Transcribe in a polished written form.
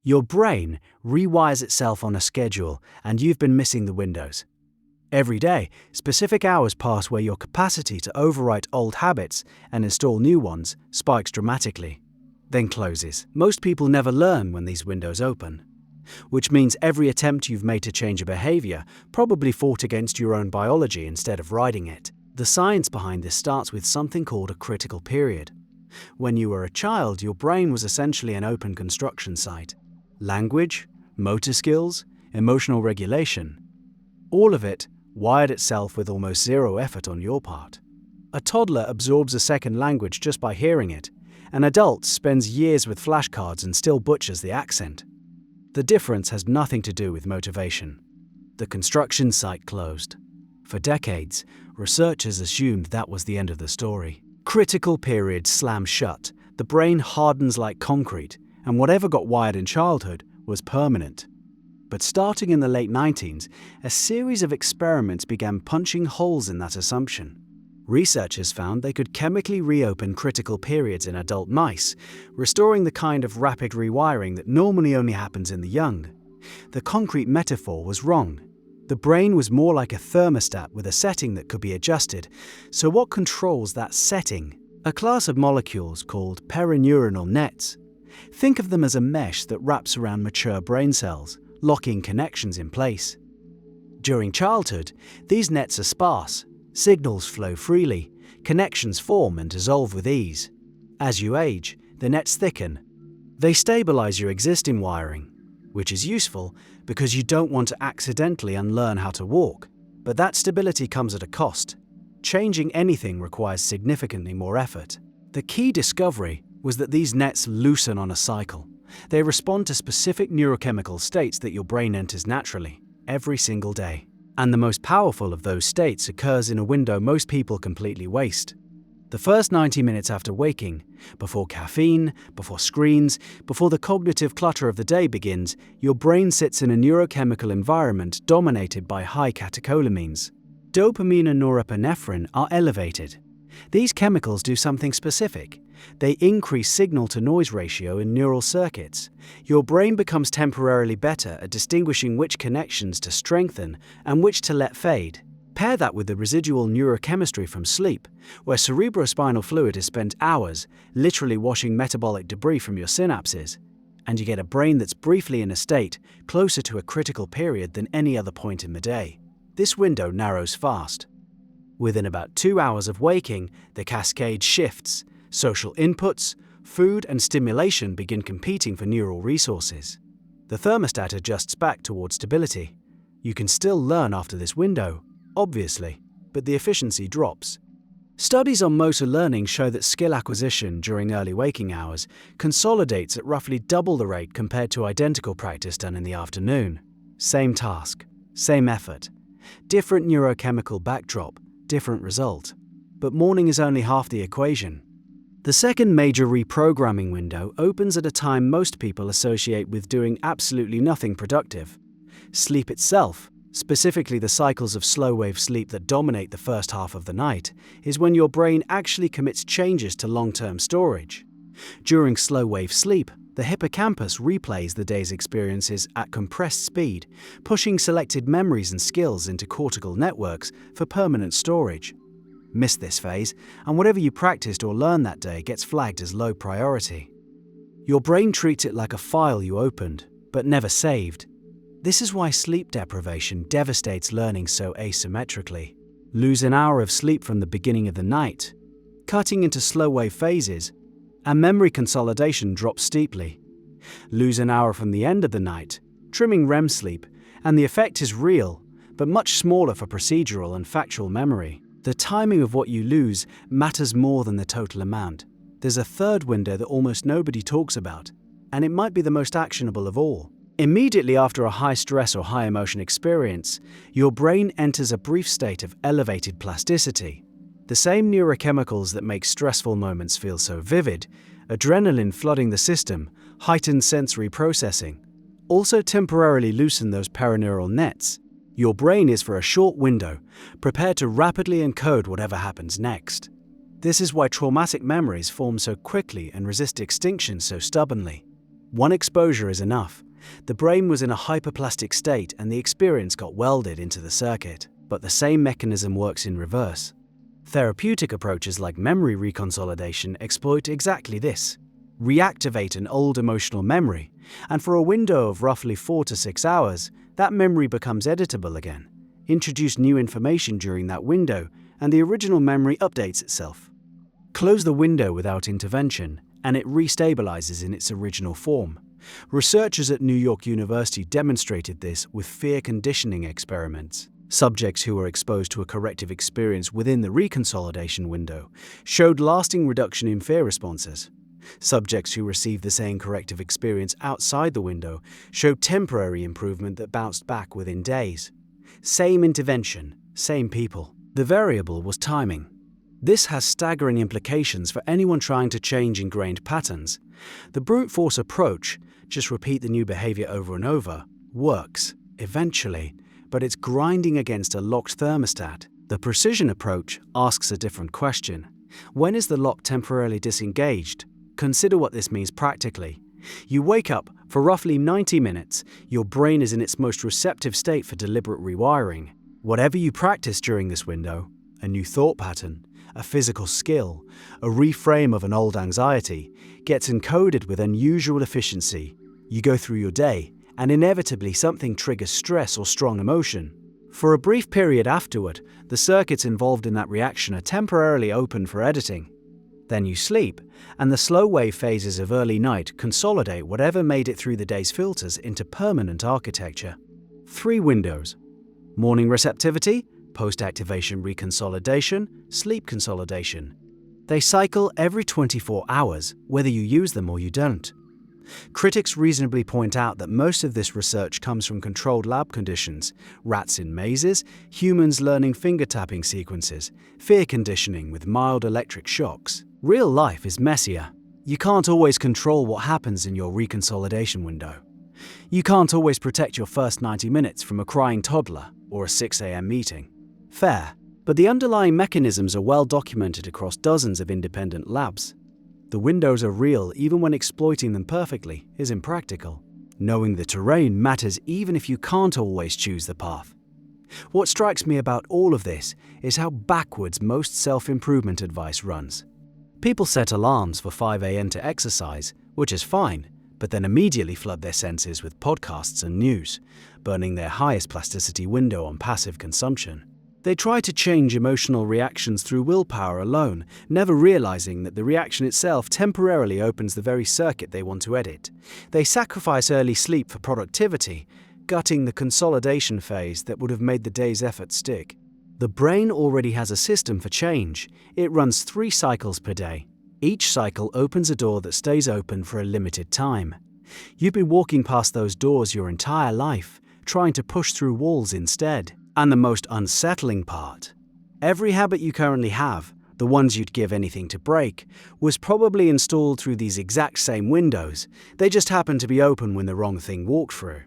Your brain rewires itself on a schedule, and you've been missing the windows. Every day, specific hours pass where your capacity to overwrite old habits and install new ones spikes dramatically, then closes. Most people never learn when these windows open, which means every attempt you've made to change a behavior probably fought against your own biology instead of riding it. The science behind this starts with something called a critical period. When you were a child, your brain was essentially an open construction site. Language, motor skills, emotional regulation, all of it wired itself with almost zero effort on your part. A toddler absorbs a second language just by hearing it. An adult spends years with flashcards and still butchers the accent. The difference has nothing to do with motivation. The construction site closed. For decades, researchers assumed that was the end of the story. Critical periods slam shut, the brain hardens like concrete, and whatever got wired in childhood was permanent. But starting in the late 1990s, a series of experiments began punching holes in that assumption. Researchers found they could chemically reopen critical periods in adult mice, restoring the kind of rapid rewiring that normally only happens in the young. The concrete metaphor was wrong. The brain was more like a thermostat with a setting that could be adjusted. So what controls that setting? A class of molecules called perineuronal nets. Think of them as a mesh that wraps around mature brain cells, locking connections in place. During childhood, these nets are sparse. Signals flow freely, connections form and dissolve with ease. As you age, the nets thicken. They stabilize your existing wiring, which is useful because you don't want to accidentally unlearn how to walk. But that stability comes at a cost. Changing anything requires significantly more effort. The key discovery was that these nets loosen on a cycle. They respond to specific neurochemical states that your brain enters naturally, every single day. And the most powerful of those states occurs in a window most people completely waste. The first 90 minutes after waking, before caffeine, before screens, before the cognitive clutter of the day begins, your brain sits in a neurochemical environment dominated by high catecholamines. Dopamine and norepinephrine are elevated. These chemicals do something specific. They increase signal-to-noise ratio in neural circuits. Your brain becomes temporarily better at distinguishing which connections to strengthen and which to let fade. Pair that with the residual neurochemistry from sleep, where cerebrospinal fluid is spent hours, literally washing metabolic debris from your synapses, and you get a brain that's briefly in a state closer to a critical period than any other point in the day. This window narrows fast. Within about 2 hours of waking, the cascade shifts. Social inputs, food, and stimulation begin competing for neural resources. The thermostat adjusts back towards stability. You can still learn after this window, obviously, but the efficiency drops. Studies on motor learning show that skill acquisition during early waking hours consolidates at roughly double the rate compared to identical practice done in the afternoon. Same task, same effort, different neurochemical backdrop, different result. But morning is only half the equation. The second major reprogramming window opens at a time most people associate with doing absolutely nothing productive. Sleep itself, specifically the cycles of slow-wave sleep that dominate the first half of the night, is when your brain actually commits changes to long-term storage. During slow-wave sleep, the hippocampus replays the day's experiences at compressed speed, pushing selected memories and skills into cortical networks for permanent storage. Miss this phase, and whatever you practiced or learned that day gets flagged as low priority. Your brain treats it like a file you opened, but never saved. This is why sleep deprivation devastates learning so asymmetrically. Lose an hour of sleep from the beginning of the night, cutting into slow-wave phases, and memory consolidation drops steeply. Lose an hour from the end of the night, trimming REM sleep, and the effect is real, but much smaller for procedural and factual memory. The timing of what you lose matters more than the total amount. There's a third window that almost nobody talks about, and it might be the most actionable of all. Immediately after a high stress or high emotion experience, your brain enters a brief state of elevated plasticity. The same neurochemicals that make stressful moments feel so vivid, adrenaline flooding the system, heightened sensory processing, also temporarily loosen those perineural nets. Your brain is for a short window, prepared to rapidly encode whatever happens next. This is why traumatic memories form so quickly and resist extinction so stubbornly. One exposure is enough. The brain was in a hyperplastic state and the experience got welded into the circuit. But the same mechanism works in reverse. Therapeutic approaches like memory reconsolidation exploit exactly this. Reactivate an old emotional memory, and for a window of roughly 4 to 6 hours, that memory becomes editable again. Introduce new information during that window, and the original memory updates itself. Close the window without intervention, and it restabilizes in its original form. Researchers at New York University demonstrated this with fear conditioning experiments. Subjects who were exposed to a corrective experience within the reconsolidation window showed lasting reduction in fear responses. Subjects who received the same corrective experience outside the window showed temporary improvement that bounced back within days. Same intervention, same people. The variable was timing. This has staggering implications for anyone trying to change ingrained patterns. The brute force approach, just repeat the new behavior over and over, works, eventually, but it's grinding against a locked thermostat. The precision approach asks a different question. When is the lock temporarily disengaged? Consider what this means practically. You wake up, for roughly 90 minutes, your brain is in its most receptive state for deliberate rewiring. Whatever you practice during this window, a new thought pattern, a physical skill, a reframe of an old anxiety, gets encoded with unusual efficiency. You go through your day, and inevitably something triggers stress or strong emotion. For a brief period afterward, the circuits involved in that reaction are temporarily open for editing. Then you sleep, and the slow wave phases of early night consolidate whatever made it through the day's filters into permanent architecture. 3 windows: morning receptivity, post-activation reconsolidation, sleep consolidation. They cycle every 24 hours, whether you use them or you don't. Critics reasonably point out that most of this research comes from controlled lab conditions: rats in mazes, humans learning finger-tapping sequences, fear conditioning with mild electric shocks. Real life is messier. You can't always control what happens in your reconsolidation window. You can't always protect your first 90 minutes from a crying toddler or a 6 a.m. meeting. Fair, but the underlying mechanisms are well documented across dozens of independent labs. The windows are real even when exploiting them perfectly is impractical. Knowing the terrain matters even if you can't always choose the path. What strikes me about all of this is how backwards most self-improvement advice runs. People set alarms for 5 a.m. to exercise, which is fine, but then immediately flood their senses with podcasts and news, burning their highest plasticity window on passive consumption. They try to change emotional reactions through willpower alone, never realizing that the reaction itself temporarily opens the very circuit they want to edit. They sacrifice early sleep for productivity, gutting the consolidation phase that would have made the day's effort stick. The brain already has a system for change. It runs 3 cycles per day. Each cycle opens a door that stays open for a limited time. You've been walking past those doors your entire life, trying to push through walls instead. And the most unsettling part, every habit you currently have, the ones you'd give anything to break, was probably installed through these exact same windows. They just happened to be open when the wrong thing walked through.